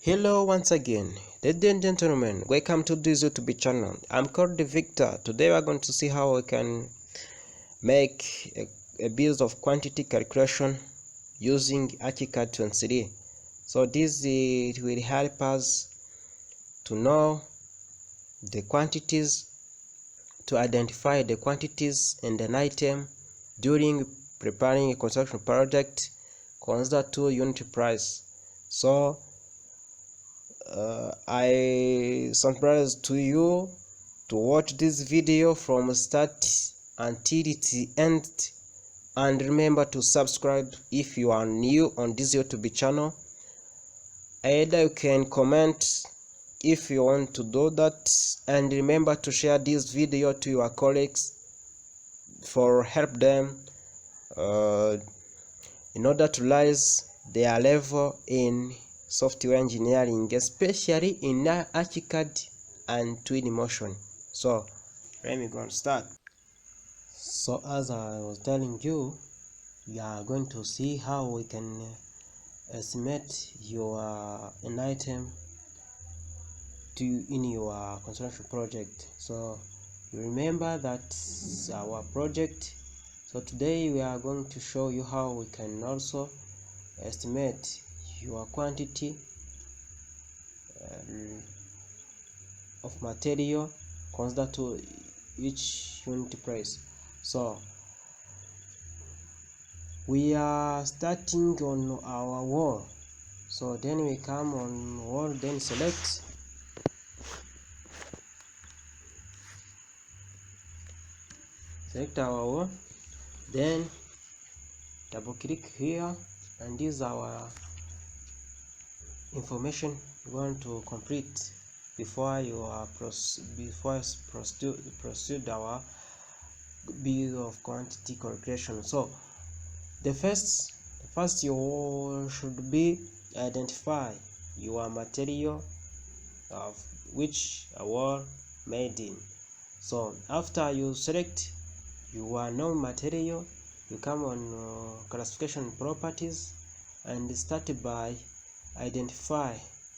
Hello once again, ladies and gentlemen, welcome to this YouTube channel. I'm called Victor. Today we're going to see how we can make a bit of quantity calculation using Archicad 23. So this will help us to know the quantities, to identify the quantities in an item during preparing a construction project. Consider to unit price. So I summarize to you to watch this video from start until its end, and remember to subscribe if you are new on this YouTube channel. Either you can comment if you want to do that, and remember to share this video to your colleagues for help them in order to raise their level in software engineering, especially in Archicad and Twinmotion. So let me go and start. So as I was telling you, we are going to see how we can estimate an item in your construction project. So you remember that our project. So today we are going to show you how we can also estimate your quantity of material consider to each unit price. So we are starting on our wall. So then we come on wall, then select our wall, then double click here, and this is our information you want to complete before you are proceed our bill of quantity calculation. So the first you should be identify your material of which a wall made in. So after you select your known material, you come on classification properties and start by identify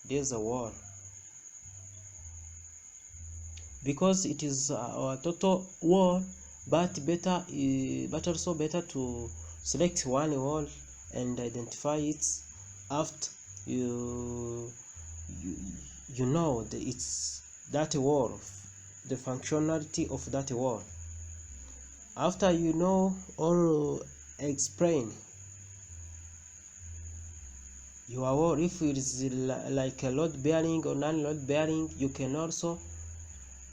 this wall, because it is our total wall, but also better to select one wall and identify it after you know it's that wall, the functionality of that wall. After you know or explain your wall, if it is like a load bearing or non-load bearing, you can also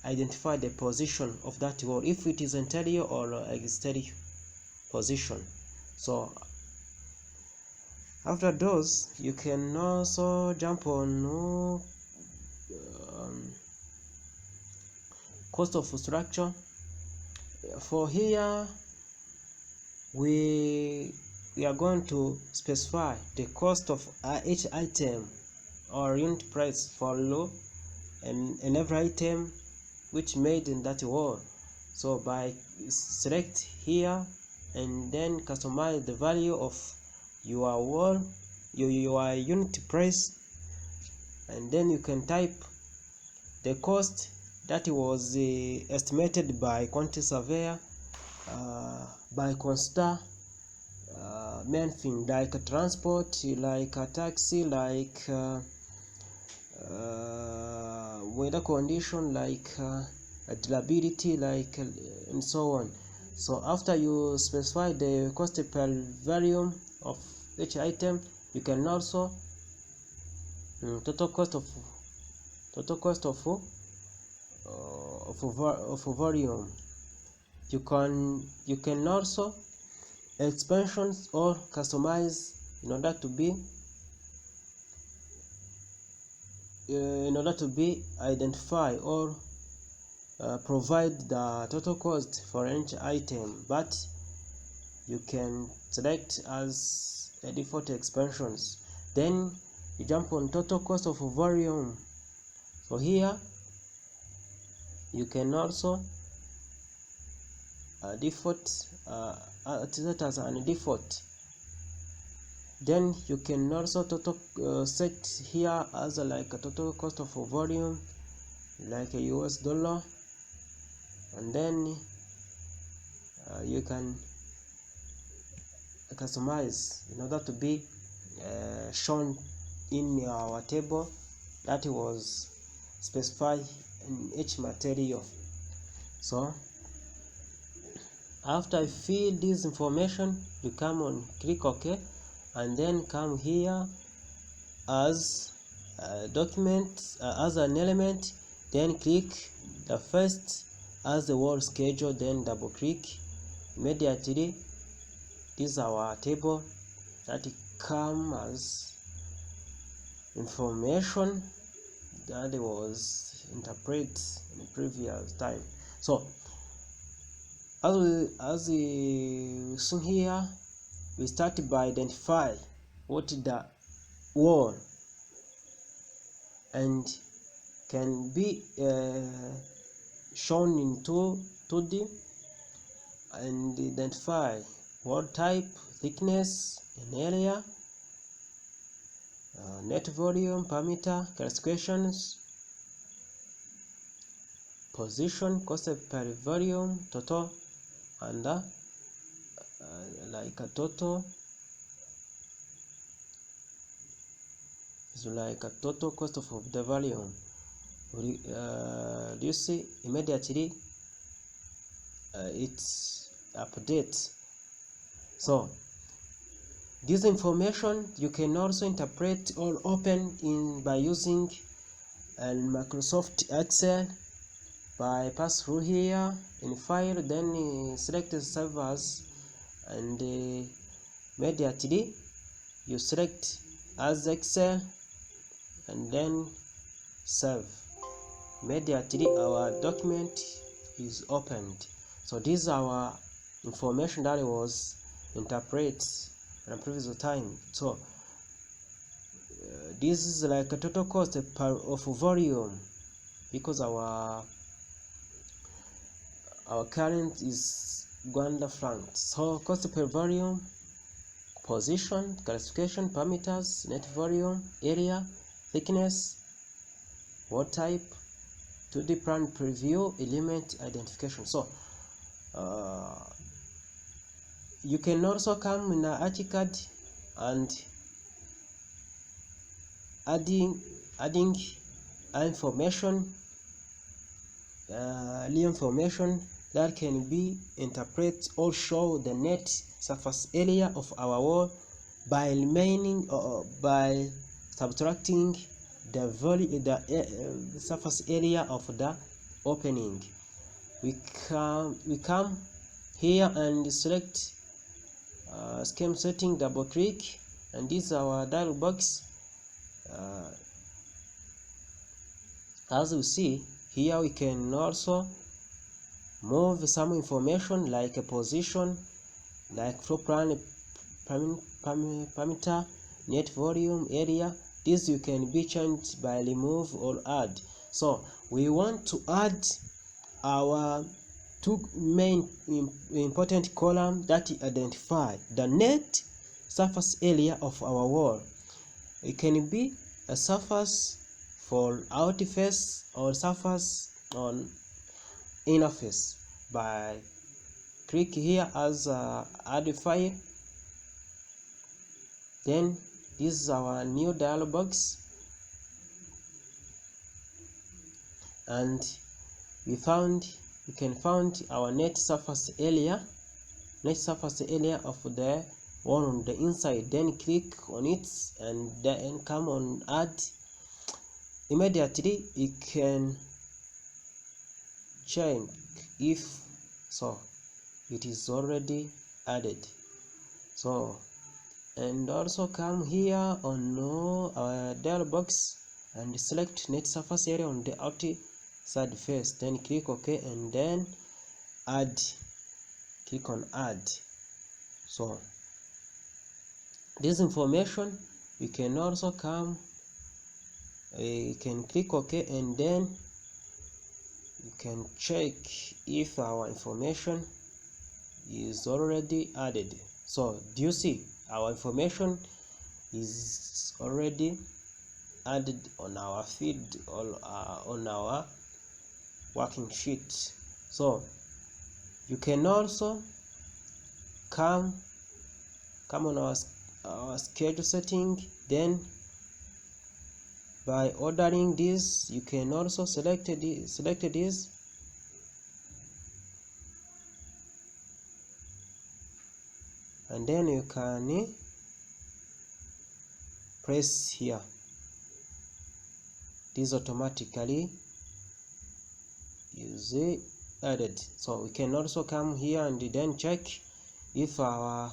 identify the position of that wall, if it is interior or exterior position. So after those, you can also jump on cost of structure. For here we are going to specify the cost of each item or unit price for low and every item which made in that wall. So by select here and then customize the value of your wall, your unit price, and then you can type the cost that was estimated by quantity surveyor, by consider main thing like a transport, like a taxi, like weather condition, like durability, like and so on. So after you specify the cost per volume of each item, you can also total cost of volume. You can also expansions or customize in order to be identify or provide the total cost for each item, but you can select as a default expansions. Then you jump on total cost of volume. So here you can also default set as a default. Then you can also set here as like a total cost of volume, like a US dollar, and then you can customize in order to be shown in our table that was specified in each material. So after I fill this information, you come on, click OK, and then come here as a document, as an element, then click the first as the word schedule, then double click. Immediately this is our table that come as information that was interpreted in the previous time. So as we see here, we start by identify what the word and can be shown in 2D, and identify word type, thickness, and area, net volume, parameter, classifications, position, cost per volume, total, and like a total is like a total cost of the volume. You see immediately it's update. So this information you can also interpret or open in by using Microsoft Excel by pass through here in file, then select save as, and immediately you select as Excel and then save. Immediately our document is opened. So this is our information that was interpreted in a previous time. So this is like a total cost of volume, because our current is Uganda francs. So cost per volume, position, classification, parameters, net volume, area, thickness, word type, 2D plan preview, element identification. So you can also come in Archicad and adding information, information that can be interpret or show the net surface area of our wall by remaining by subtracting the volume, the surface area of the opening. We come here and select scheme setting, double click, and this is our dialog box. As you see here, we can also move some information like a position, like floor plan, parameter, net volume, area. This you can be changed by remove or add. So we want to add our two main important columns that identify the net surface area of our wall. It can be a surface for outer face or surface on inner face. By click here as add file, then this is our new dialog box, and we can find our net surface area of the one on the inside. Then click on it and then come on add. Immediately you can check if so it is already added. So, and also come here on our dialog box and select net surface area on the outside face, then click OK, and then add, click on add. So this information we can also come, you can click OK, and then you can check if our information is already added. So do you see our information is already added on our feed or on our working sheet. So you can also come on our schedule setting. Then by ordering this, you can also select this, and then you can press here. This automatically is added. So we can also come here and then check if our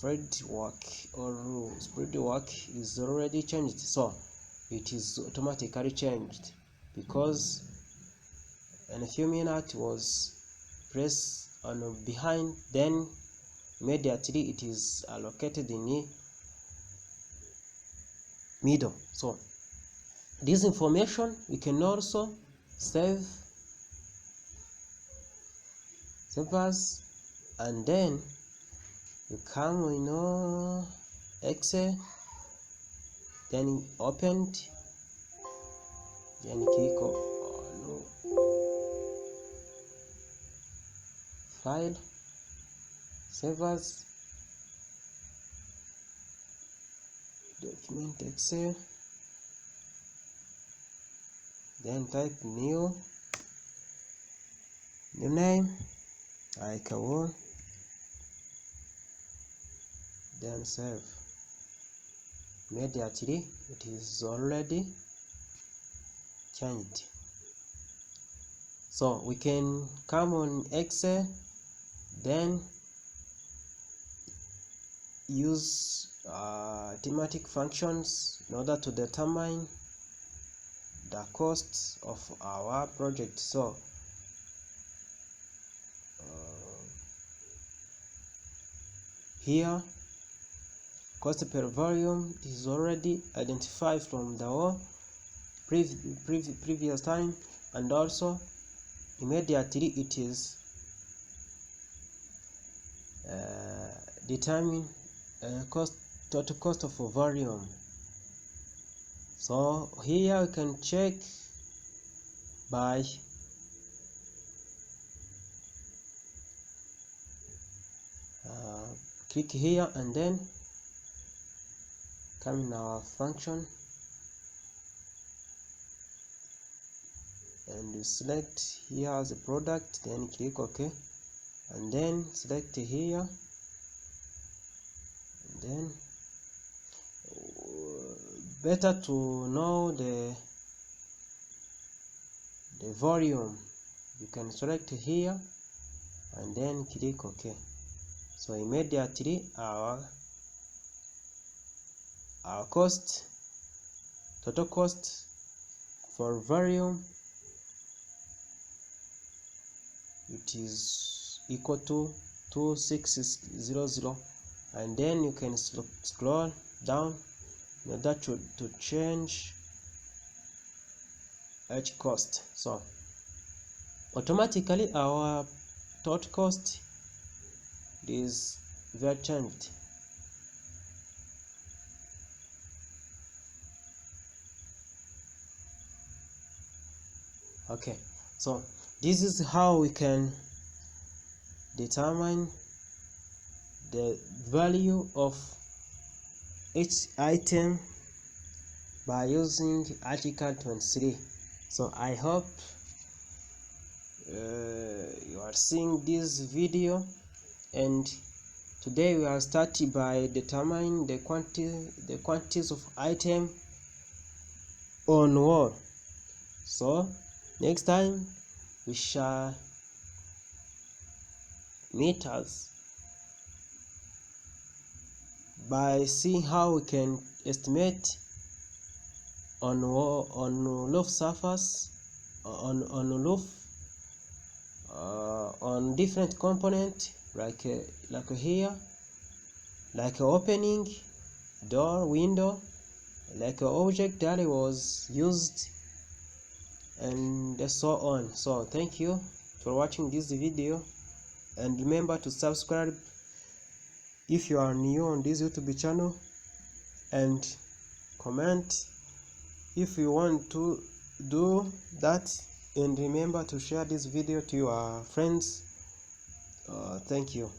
framework or spread work is already changed. So it is automatically changed because in a few minutes was pressed on behind, then immediately it is allocated in the middle. So this information we can also save as, and then you come Excel, then opened, then click on file, save as, document Excel, then type new name like a one, then save. Immediately it is already changed. So we can come on Excel, then use thematic functions in order to determine the cost of our project. So here cost per volume is already identified from the previous time, and also immediately it is determine total cost of a volume. So here we can check by click here and then come in our function and you select here as a product, then click OK, and then select here, and then better to know the volume, you can select here and then click OK. So immediately our total cost for volume, it is equal to 2600, and then you can scroll down in order to change each cost. So automatically our total cost is very changed. Okay, so this is how we can determine the value of each item by using Archicad 23. So I hope you are seeing this video, and today we are starting by determining the quantities of item on wall. So next time we shall meet us by seeing how we can estimate on roof surface, on roof, on different component like here, like opening, door, window, like an object that was used, and so on. So thank you for watching this video, and remember to subscribe if you are new on this YouTube channel, and comment if you want to do that, and remember to share this video to your friends. Thank you.